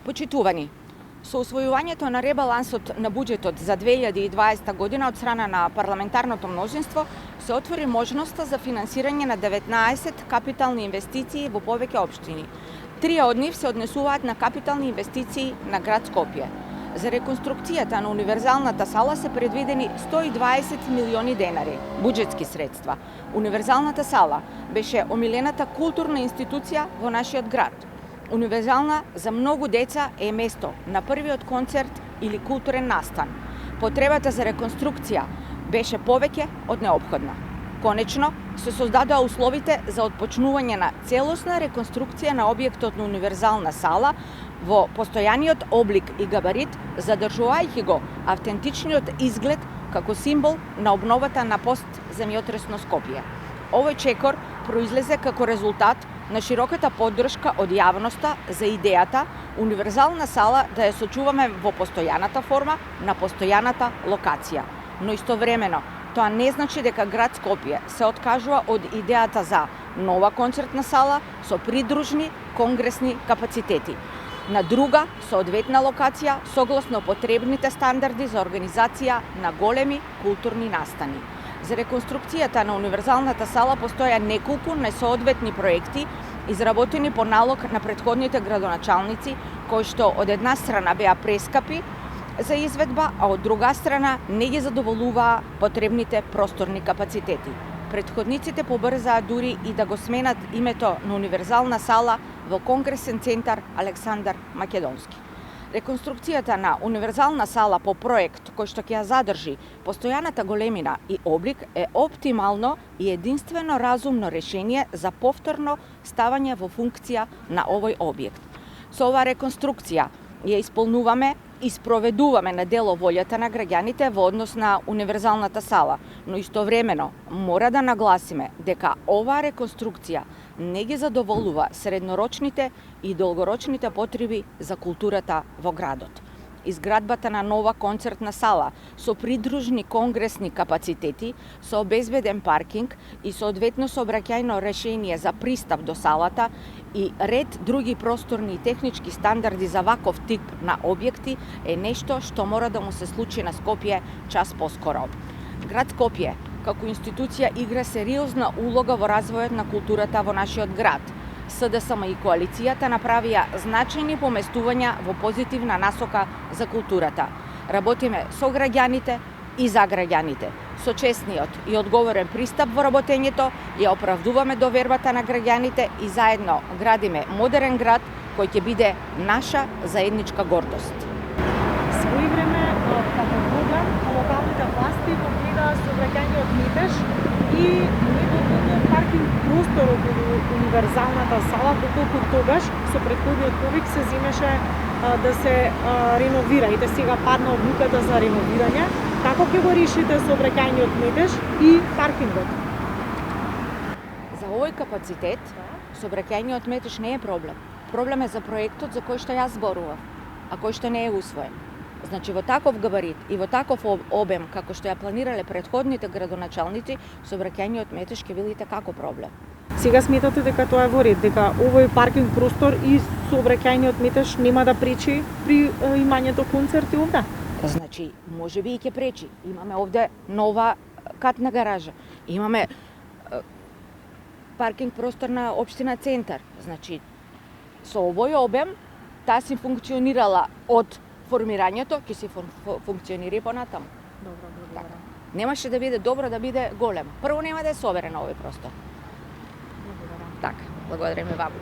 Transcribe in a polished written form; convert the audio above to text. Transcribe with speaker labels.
Speaker 1: Почитувани, со усвојувањето на ребалансот на буџетот за 2020 година од страна на парламентарното мнозинство се отвори можноста за финансирање на 19 капитални инвестиции во повеќе општини. 3 од нив се однесуваат на капитални инвестиции на град Скопје. За реконструкцијата на универзалната сала се предвидени 120 милиони денари, буџетски средства. Универзалната сала беше омилената културна институција во нашиот град. Универзална за многу деца е место на првиот концерт или културен настан. Потребата за реконструкција беше повеќе од неопходна. Конечно, се создадоа условите за отпочнување на целосна реконструкција на објектот на универзална сала во постојаниот облик и габарит, задржувајќи го автентичниот изглед како символ на обновата на постземјотресно Скопје. Овој чекор произлезе како резултат на широката поддршка од јавноста за идејата универзална сала да ја сочуваме во постојаната форма на постојаната локација. Но истовремено, тоа не значи дека град Скопје се откажува од идејата за нова концертна сала со придружни конгресни капацитети на друга соодветна локација согласно потребните стандарди за организација на големи културни настани. За реконструкцијата на универзалната сала постоја неколку несоодветни проекти изработени по налог на претходните градоначалници, кои што од една страна беа прескапи за изведба, а од друга страна не ги задоволуваа потребните просторни капацитети. Претходниците побрзаа дури и да го сменат името на универзална сала во Конгресен центар Александар Македонски. Реконструкцијата на универзална сала по проект кој што ќе ја задржи постојаната големина и облик е оптимално и единствено разумно решение за повторно ставање во функција на овој објект. Со оваа реконструкција ја исполнуваме и спроведуваме на дело волјата на граѓаните во однос на универзалната сала, но истовремено мора да нагласиме дека оваа реконструкција не ги задоволува среднорочните и долгорочните потреби за културата во градот. Изградбата на нова концертна сала со придружни конгресни капацитети, со обезбеден паркинг и соодветно сообраќајно решение за пристап до салата и ред други просторни и технички стандарди за ваков тип на објекти е нешто што мора да му се случи на Скопје час поскоро. Град Скопје како институција игра сериозна улога во развојот на културата во нашиот град. СДСМ и коалицијата направија значајни поместувања во позитивна насока за културата. Работиме со граѓаните и за граѓаните. Со честниот и одговорен пристап во работењето ја оправдуваме довербата на граѓаните и заедно градиме модерен град кој ќе биде наша заедничка гордост.
Speaker 2: Своевреме како проблем локалните власти го глеdaa сообраќајниот метеж и недоволно паркинг простор околу универзалната сала, доколку тогаш со претходниот повик се земеше да се реновира и да сега падна одлуката за реновирање. Како ќе го решите сообраќајниот метеж и паркингот?
Speaker 1: За овој капацитет сообраќајниот метеж не е проблем. Проблем е за проектот за кој што јас зборував, а кој што не е усвоен. Значи во таков габарит и во таков обем како што ја планирале претходните градоначалници, сообраќајниот метеж ќе видите како проблем.
Speaker 2: Сега сметате дека тоа е во ред, дека овој паркинг простор и сообраќајниот метеж нема да пречи при имањето концерти овде?
Speaker 1: Значи, може би и ќе пречи. Имаме овде нова катна гаража. Имаме паркинг простор на општина Центар. Значи, со овој обем, таа си функционирала од формирањето, ќе се функционира и понатаму.
Speaker 2: Добро,
Speaker 1: така. Немаше да биде добро да биде голем. Прво нема да е соверен овој простор.
Speaker 2: Благодарам.
Speaker 1: Така, благодариме вам.